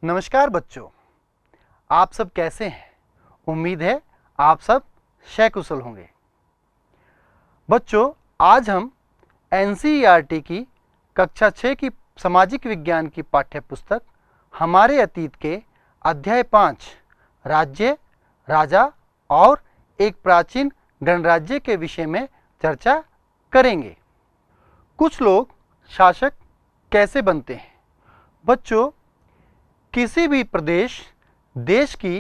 नमस्कार बच्चों, आप सब कैसे हैं? उम्मीद है आप सब सकुशल होंगे। बच्चों, आज हम एनसीईआरटी की कक्षा 6 की सामाजिक विज्ञान की पाठ्य पुस्तक हमारे अतीत के अध्याय 5 राज्य, राजा और एक प्राचीन गणराज्य के विषय में चर्चा करेंगे। कुछ लोग शासक कैसे बनते हैं? बच्चों, किसी भी प्रदेश, देश की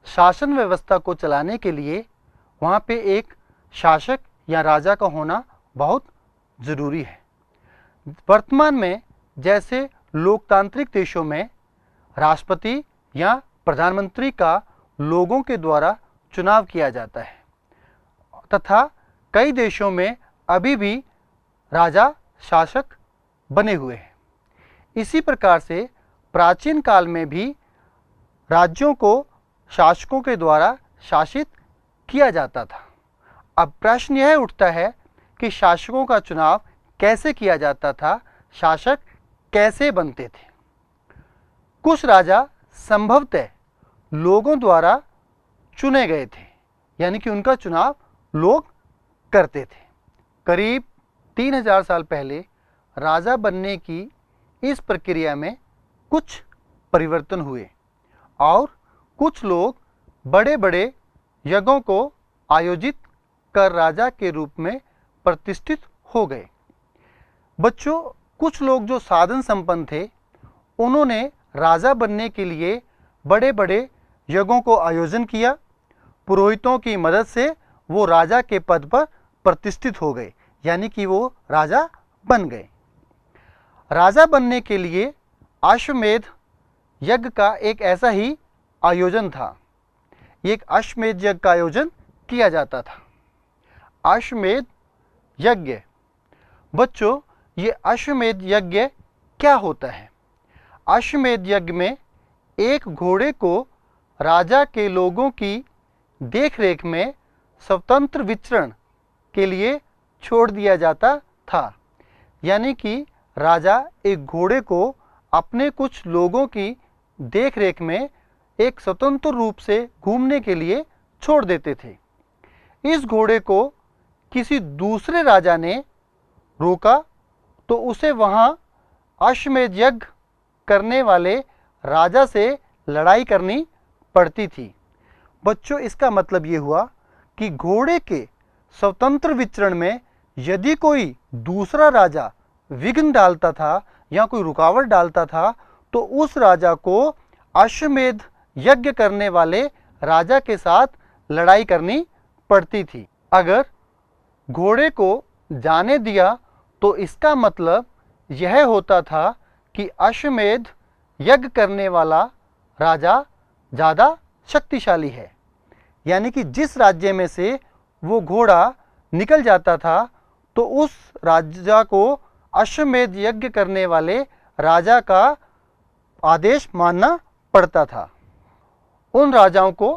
शासन व्यवस्था को चलाने के लिए वहाँ पे एक शासक या राजा का होना बहुत ज़रूरी है। वर्तमान में जैसे लोकतांत्रिक देशों में राष्ट्रपति या प्रधानमंत्री का लोगों के द्वारा चुनाव किया जाता है तथा कई देशों में अभी भी राजा शासक बने हुए हैं। इसी प्रकार से प्राचीन काल में भी राज्यों को शासकों के द्वारा शासित किया जाता था। अब प्रश्न यह उठता है कि शासकों का चुनाव कैसे किया जाता था, शासक कैसे बनते थे? कुछ राजा संभवतः लोगों द्वारा चुने गए थे, यानी कि उनका चुनाव लोग करते थे। करीब 3000 साल पहले राजा बनने की इस प्रक्रिया में कुछ परिवर्तन हुए और कुछ लोग बड़े बड़े यज्ञों को आयोजित कर राजा के रूप में प्रतिष्ठित हो गए। बच्चों, कुछ लोग जो साधन संपन्न थे, उन्होंने राजा बनने के लिए बड़े बड़े यज्ञों को आयोजन किया। पुरोहितों की मदद से वो राजा के पद पर प्रतिष्ठित हो गए, यानी कि वो राजा बन गए। राजा बनने के लिए अश्वमेध यज्ञ का एक ऐसा ही आयोजन था। एक अश्वमेध यज्ञ का आयोजन किया जाता था। अश्वमेध यज्ञ, बच्चों, ये अश्वमेध यज्ञ क्या होता है? अश्वमेध यज्ञ में एक घोड़े को राजा के लोगों की देखरेख में स्वतंत्र विचरण के लिए छोड़ दिया जाता था, यानी कि राजा एक घोड़े को अपने कुछ लोगों की देखरेख में एक स्वतंत्र रूप से घूमने के लिए छोड़ देते थे। इस घोड़े को किसी दूसरे राजा ने रोका तो उसे वहाँ अश्वमेध यज्ञ करने वाले राजा से लड़ाई करनी पड़ती थी। बच्चों, इसका मतलब ये हुआ कि घोड़े के स्वतंत्र विचरण में यदि कोई दूसरा राजा विघ्न डालता था या कोई रुकावट डालता था तो उस राजा को अश्वमेध यज्ञ करने वाले राजा के साथ लड़ाई करनी पड़ती थी। अगर घोड़े को जाने दिया तो इसका मतलब यह होता था कि अश्वमेध यज्ञ करने वाला राजा ज़्यादा शक्तिशाली है, यानी कि जिस राज्य में से वो घोड़ा निकल जाता था तो उस राजा को अश्वमेध यज्ञ करने वाले राजा का आदेश मानना पड़ता था। उन राजाओं को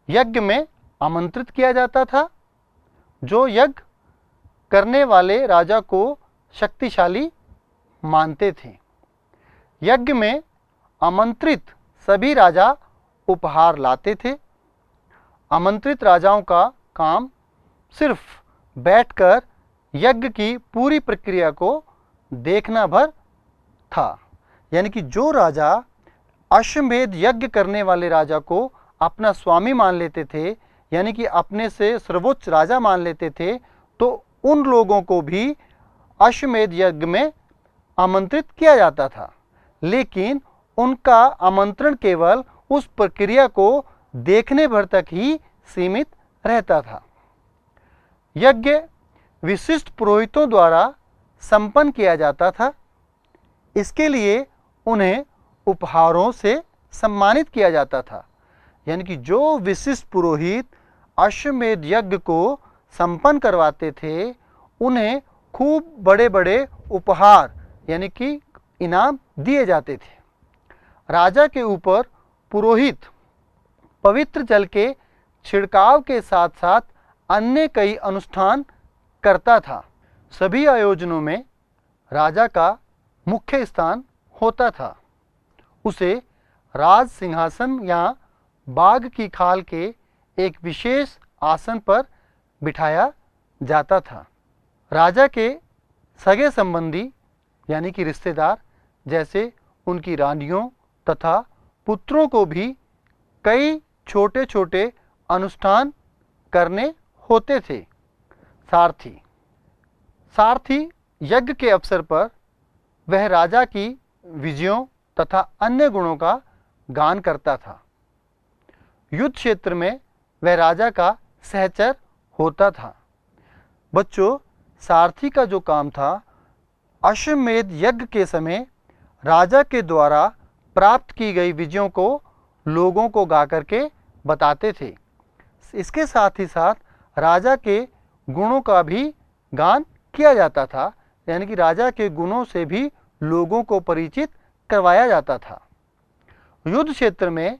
यज्ञ में आमंत्रित किया जाता था जो यज्ञ करने वाले राजा को शक्तिशाली मानते थे। यज्ञ में आमंत्रित सभी राजा उपहार लाते थे। आमंत्रित राजाओं का काम सिर्फ बैठकर यज्ञ की पूरी प्रक्रिया को देखना भर था, यानी कि जो राजा अश्वमेध यज्ञ करने वाले राजा को अपना स्वामी मान लेते थे, यानी कि अपने से सर्वोच्च राजा मान लेते थे, तो उन लोगों को भी अश्वमेध यज्ञ में आमंत्रित किया जाता था, लेकिन उनका आमंत्रण केवल उस प्रक्रिया को देखने भर तक ही सीमित रहता था। यज्ञ विशिष्ट पुरोहितों द्वारा संपन्न किया जाता था। इसके लिए उन्हें उपहारों से सम्मानित किया जाता था, यानी कि जो विशिष्ट पुरोहित अश्वमेध यज्ञ को संपन्न करवाते थे उन्हें खूब बड़े बड़े उपहार यानी कि इनाम दिए जाते थे। राजा के ऊपर पुरोहित पवित्र जल के छिड़काव के साथ साथ अन्य कई अनुष्ठान करता था। सभी आयोजनों में राजा का मुख्य स्थान होता था। उसे राज सिंहासन या बाघ की खाल के एक विशेष आसन पर बिठाया जाता था। राजा के सगे संबंधी यानी कि रिश्तेदार जैसे उनकी रानियों तथा पुत्रों को भी कई छोटे छोटे अनुष्ठान करने होते थे। सारथी सारथी यज्ञ के अवसर पर वह राजा की विजयों तथा अन्य गुणों का गान करता था। युद्ध क्षेत्र में वह राजा का सहचर होता था। बच्चों, सारथी का जो काम था, अश्वमेध यज्ञ के समय राजा के द्वारा प्राप्त की गई विजयों को लोगों को गा करके बताते थे। इसके साथ ही साथ राजा के गुणों का भी गान किया जाता था, यानी कि राजा के गुणों से भी लोगों को परिचित करवाया जाता था। युद्ध क्षेत्र में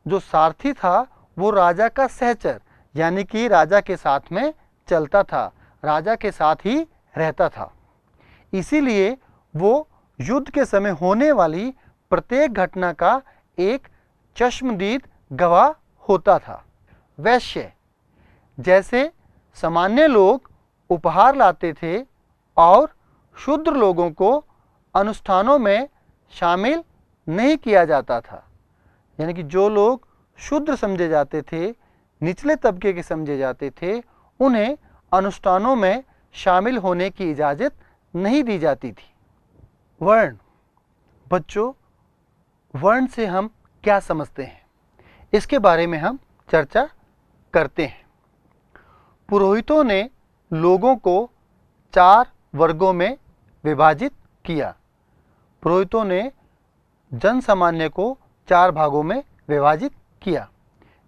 जो सारथी था वो राजा का सहचर यानी कि राजा के साथ में चलता था, राजा के साथ ही रहता था। इसीलिए वो युद्ध के समय होने वाली प्रत्येक घटना का एक चश्मदीद गवाह होता था। वैश्य जैसे सामान्य लोग उपहार लाते थे और शूद्र लोगों को अनुष्ठानों में शामिल नहीं किया जाता था, यानी कि जो लोग शूद्र समझे जाते थे, निचले तबके के समझे जाते थे, उन्हें अनुष्ठानों में शामिल होने की इजाज़त नहीं दी जाती थी। वर्ण बच्चों, वर्ण से हम क्या समझते हैं, इसके बारे में हम चर्चा करते हैं। पुरोहितों ने लोगों को 4 वर्गों में विभाजित किया। पुरोहितों ने जन सामान्य को 4 भागों में विभाजित किया,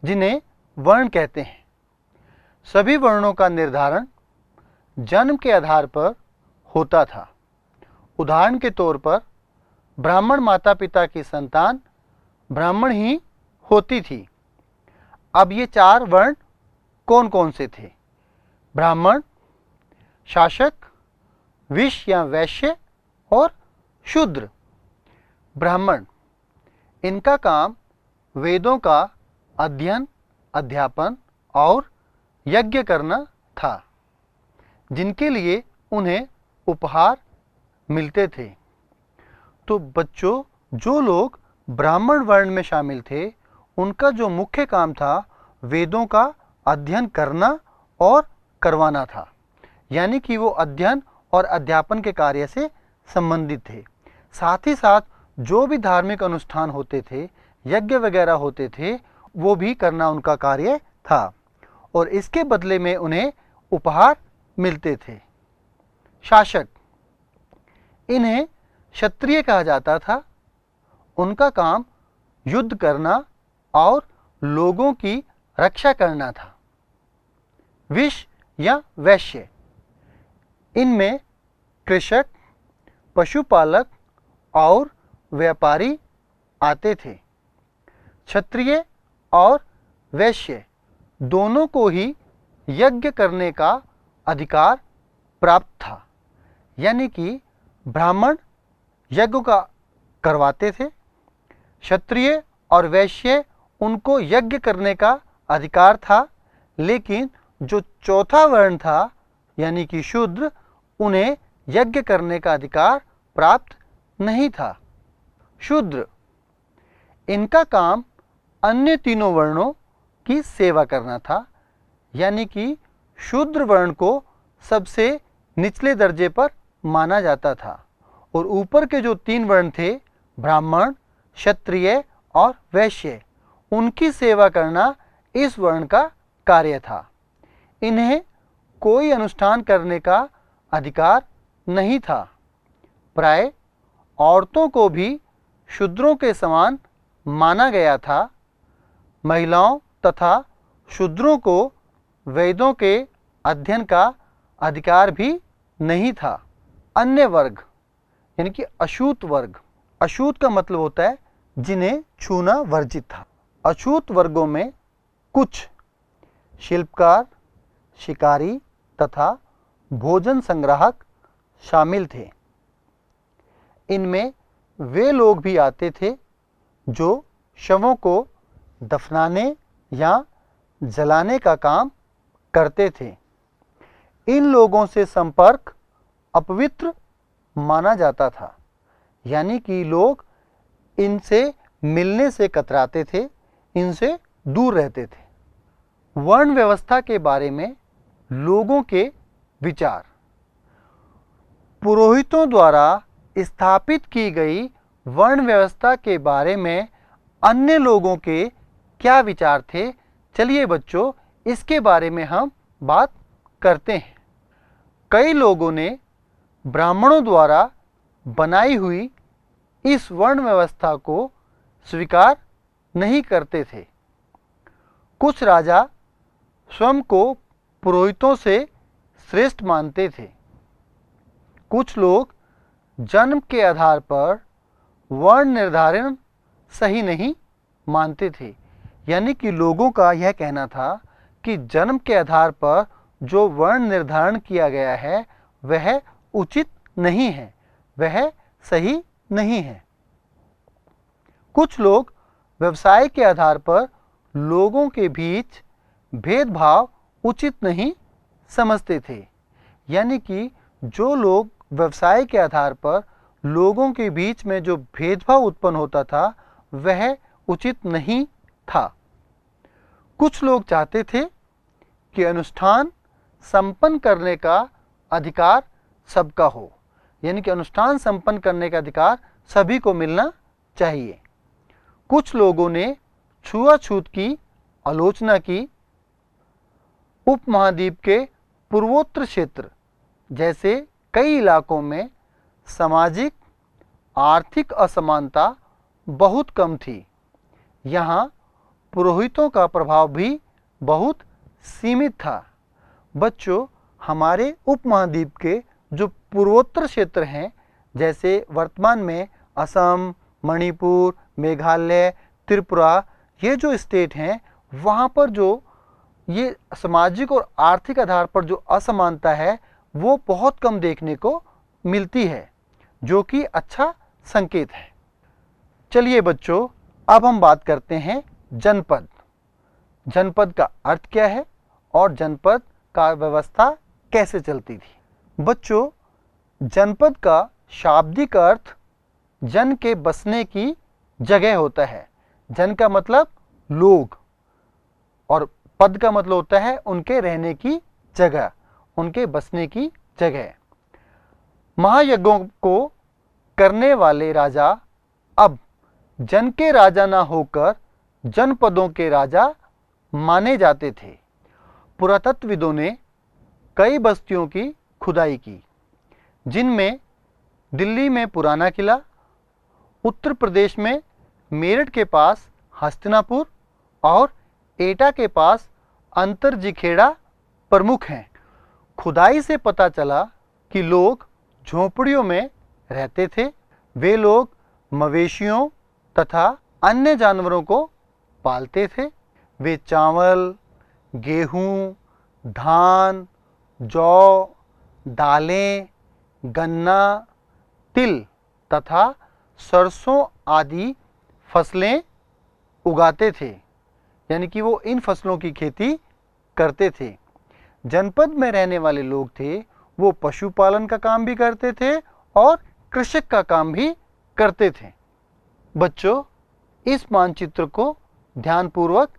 जिन्हें वर्ण कहते हैं। सभी वर्णों का निर्धारण जन्म के आधार पर होता था। उदाहरण के तौर पर ब्राह्मण माता पिता की संतान ब्राह्मण ही होती थी। अब ये 4 वर्ण कौन कौन से थे? ब्राह्मण, शासक, विश्य या वैश्य और शूद्र। ब्राह्मण, इनका काम वेदों का अध्ययन, अध्यापन और यज्ञ करना था, जिनके लिए उन्हें उपहार मिलते थे। तो बच्चों, जो लोग ब्राह्मण वर्ण में शामिल थे, उनका जो मुख्य काम था वेदों का अध्ययन करना और करवाना था, यानी कि वो अध्ययन और अध्यापन के कार्य से संबंधित थे। साथ ही साथ जो भी धार्मिक अनुष्ठान होते थे, यज्ञ वगैरह होते थे, वो भी करना उनका कार्य था और इसके बदले में उन्हें उपहार मिलते थे। शासक, इन्हें क्षत्रिय कहा जाता था। उनका काम युद्ध करना और लोगों की रक्षा करना था। विश्य या वैश्य, इनमें कृषक, पशुपालक और व्यापारी आते थे। क्षत्रिय और वैश्य दोनों को ही यज्ञ करने का अधिकार प्राप्त था, यानी कि ब्राह्मण यज्ञ का करवाते थे, क्षत्रिय और वैश्य उनको यज्ञ करने का अधिकार था, लेकिन जो चौथा वर्ण था यानी कि शूद्र, उन्हें यज्ञ करने का अधिकार प्राप्त नहीं था। शूद्र, इनका काम अन्य तीनों वर्णों की सेवा करना था, यानी कि शूद्र वर्ण को सबसे निचले दर्जे पर माना जाता था और ऊपर के जो 3 वर्ण थे, ब्राह्मण, क्षत्रिय और वैश्य, उनकी सेवा करना इस वर्ण का कार्य था। इन्हें कोई अनुष्ठान करने का अधिकार नहीं था। प्राय औरतों को भी शूद्रों के समान माना गया था। महिलाओं तथा शूद्रों को वेदों के अध्ययन का अधिकार भी नहीं था। अन्य वर्ग यानी कि अछूत वर्ग, अछूत का मतलब होता है जिन्हें छूना वर्जित था। अछूत वर्गों में कुछ शिल्पकार, शिकारी तथा भोजन संग्राहक शामिल थे। इनमें वे लोग भी आते थे जो शवों को दफनाने या जलाने का काम करते थे। इन लोगों से संपर्क अपवित्र माना जाता था, यानी कि लोग इनसे मिलने से कतराते थे, इनसे दूर रहते थे। वर्ण व्यवस्था के बारे में लोगों के विचार। पुरोहितों द्वारा स्थापित की गई वर्ण व्यवस्था के बारे में अन्य लोगों के क्या विचार थे, चलिए बच्चों इसके बारे में हम बात करते हैं। कई लोगों ने ब्राह्मणों द्वारा बनाई हुई इस वर्ण व्यवस्था को स्वीकार नहीं करते थे। कुछ राजा स्वयं को पुरोहितों से श्रेष्ठ मानते थे। कुछ लोग जन्म के आधार पर वर्ण निर्धारण सही नहीं मानते थे, यानी कि लोगों का यह कहना था कि जन्म के आधार पर जो वर्ण निर्धारण किया गया है वह उचित नहीं है, वह सही नहीं है। कुछ लोग व्यवसाय के आधार पर लोगों के बीच भेदभाव उचित नहीं समझते थे, यानी कि जो लोग व्यवसाय के आधार पर लोगों के बीच में जो भेदभाव उत्पन्न होता था वह उचित नहीं था। कुछ लोग चाहते थे कि अनुष्ठान संपन्न करने का अधिकार सबका हो, यानी कि अनुष्ठान संपन्न करने का अधिकार सभी को मिलना चाहिए। कुछ लोगों ने छुआछूत की आलोचना की। उपमहाद्वीप के पूर्वोत्तर क्षेत्र जैसे कई इलाकों में सामाजिक आर्थिक असमानता बहुत कम थी। यहाँ पुरोहितों का प्रभाव भी बहुत सीमित था। बच्चों, हमारे उपमहाद्वीप के जो पूर्वोत्तर क्षेत्र हैं, जैसे वर्तमान में असम, मणिपुर, मेघालय, त्रिपुरा, ये जो स्टेट हैं, वहाँ पर जो ये सामाजिक और आर्थिक आधार पर जो असमानता है वो बहुत कम देखने को मिलती है, जो कि अच्छा संकेत है। चलिए बच्चों, अब हम बात करते हैं जनपद। जनपद का अर्थ क्या है और जनपद का व्यवस्था कैसे चलती थी। बच्चों, जनपद का शाब्दिक अर्थ जन के बसने की जगह होता है। जन का मतलब लोग और पद का मतलब होता है उनके रहने की जगह, उनके बसने की जगह। महायज्ञों को करने वाले राजा अब जन के राजा ना होकर जनपदों के राजा माने जाते थे। पुरातत्वविदों ने कई बस्तियों की खुदाई की, जिनमें दिल्ली में पुराना किला, उत्तर प्रदेश में मेरठ के पास हस्तिनापुर और एटा के पास अंतरजीखेड़ा प्रमुख हैं। खुदाई से पता चला कि लोग झोंपड़ियों में रहते थे। वे लोग मवेशियों तथा अन्य जानवरों को पालते थे। वे चावल, गेहूं, धान, जौ, दालें, गन्ना, तिल तथा सरसों आदि फसलें उगाते थे, यानी कि वो इन फसलों की खेती करते थे। जनपद में रहने वाले लोग थे वो पशुपालन का काम भी करते थे और कृषक का काम भी करते थे। बच्चों, इस मानचित्र को ध्यानपूर्वक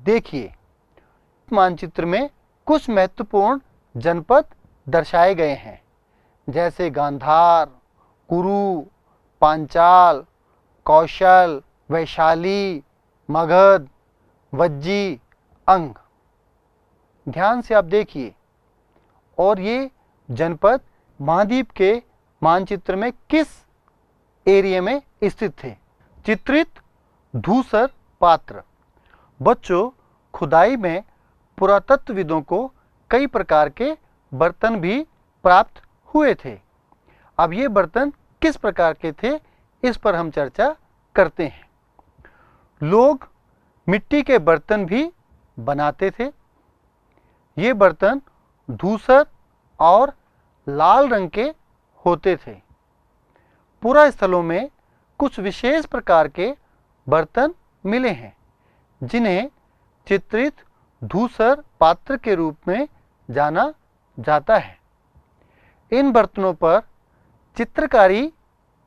देखिए। इस मानचित्र में कुछ महत्वपूर्ण जनपद दर्शाए गए हैं, जैसे गांधार, कुरु, पांचाल, कौशल, वैशाली, मगध, वज्जी, अंग। ध्यान से आप देखिए। और ये जनपद महाद्वीप के मानचित्र में किस एरिया में स्थित थे। चित्रित धूसर पात्र। बच्चों, खुदाई में पुरातत्वविदों को कई प्रकार के बर्तन भी प्राप्त हुए थे। अब ये बर्तन किस प्रकार के थे, इस पर हम चर्चा करते हैं। लोग मिट्टी के बर्तन भी बनाते थे। ये बर्तन धूसर और लाल रंग के होते थे। पुरा स्थलों में कुछ विशेष प्रकार के बर्तन मिले हैं, जिन्हें चित्रित धूसर पात्र के रूप में जाना जाता है। इन बर्तनों पर चित्रकारी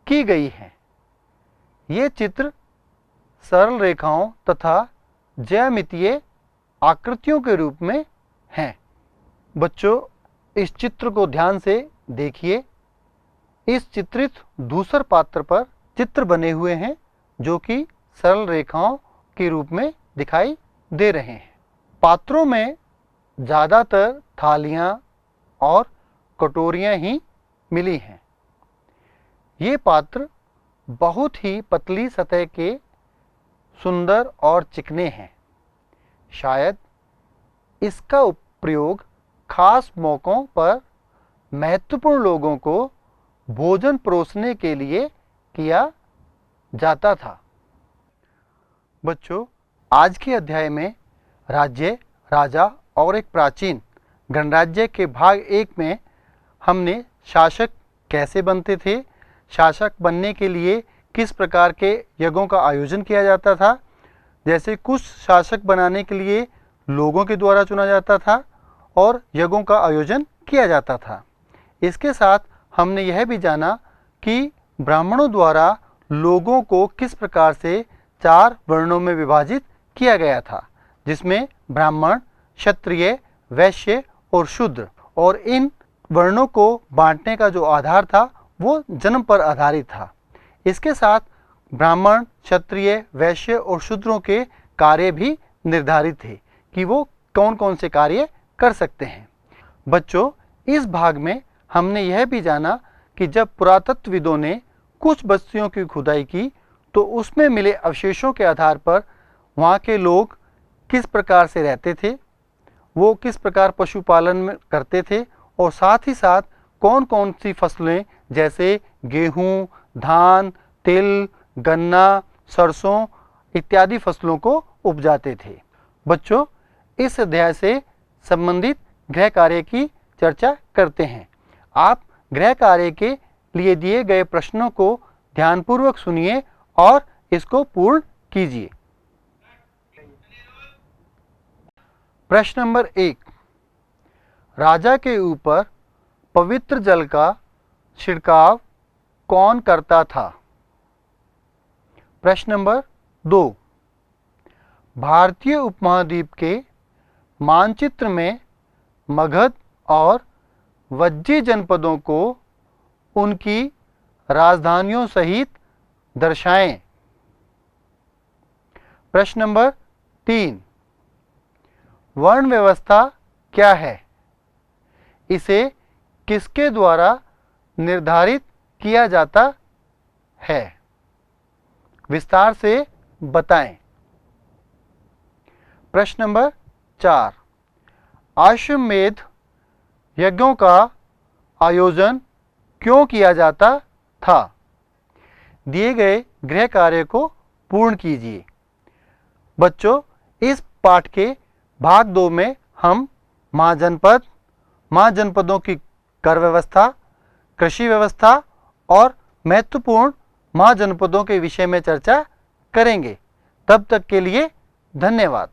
की गई है। ये चित्र सरल रेखाओं तथा ज्यामितीय आकृतियों के रूप में हैं। बच्चों, इस चित्र को ध्यान से देखिए। इस चित्रित धूसर पात्र पर चित्र बने हुए हैं जो कि सरल रेखाओं के रूप में दिखाई दे रहे हैं। पात्रों में ज़्यादातर थालियाँ और कटोरियाँ ही मिली हैं। ये पात्र बहुत ही पतली सतह के सुंदर और चिकने हैं। शायद इसका प्रयोग खास मौक़ों पर महत्वपूर्ण लोगों को भोजन परोसने के लिए किया जाता था। बच्चों, आज के अध्याय में राज्य, राजा और एक प्राचीन गणराज्य के भाग 1 में हमने शासक कैसे बनते थे, शासक बनने के लिए किस प्रकार के यज्ञों का आयोजन किया जाता था, जैसे कुछ शासक बनाने के लिए लोगों के द्वारा चुना जाता था और यज्ञों का आयोजन किया जाता था। इसके साथ हमने यह भी जाना कि ब्राह्मणों द्वारा लोगों को किस प्रकार से 4 वर्णों में विभाजित किया गया था, जिसमें ब्राह्मण, क्षत्रिय, वैश्य और शूद्र। और इन वर्णों को बांटने का जो आधार था वो जन्म पर आधारित था। इसके साथ ब्राह्मण, क्षत्रिय, वैश्य और शूद्रों के कार्य भी निर्धारित थे कि वो कौन कौन से कार्य कर सकते हैं। बच्चों, इस भाग में हमने यह भी जाना कि जब पुरातत्वविदों ने कुछ बस्तियों की खुदाई की तो उसमें मिले अवशेषों के आधार पर वहाँ के लोग किस प्रकार से रहते थे, वो किस प्रकार पशुपालन में करते थे और साथ ही साथ कौन कौन सी फसलें जैसे गेहूँ, धान, तिल, गन्ना, सरसों इत्यादि फसलों को उपजाते थे। बच्चों, इस अध्याय से संबंधित गृह कार्य की चर्चा करते हैं। आप गृह कार्य के लिए दिए गए प्रश्नों को ध्यानपूर्वक सुनिए और इसको पूर्ण कीजिए। प्रश्न नंबर 1, राजा के ऊपर पवित्र जल का छिड़काव कौन करता था? प्रश्न नंबर 2, भारतीय उपमहाद्वीप के मानचित्र में मगध और वज्जी जनपदों को उनकी राजधानियों सहित दर्शाएं। प्रश्न नंबर 3, वर्ण व्यवस्था क्या है? इसे किसके द्वारा निर्धारित किया जाता है? विस्तार से बताएं। प्रश्न नंबर 4, अश्वमेध यज्ञों का आयोजन क्यों किया जाता था? दिए गए गृह कार्य को पूर्ण कीजिए। बच्चों, इस पाठ के भाग 2 में हम महाजनपद, महाजनपदों की कर व्यवस्था, कृषि व्यवस्था और महत्वपूर्ण महाजनपदों के विषय में चर्चा करेंगे। तब तक के लिए धन्यवाद।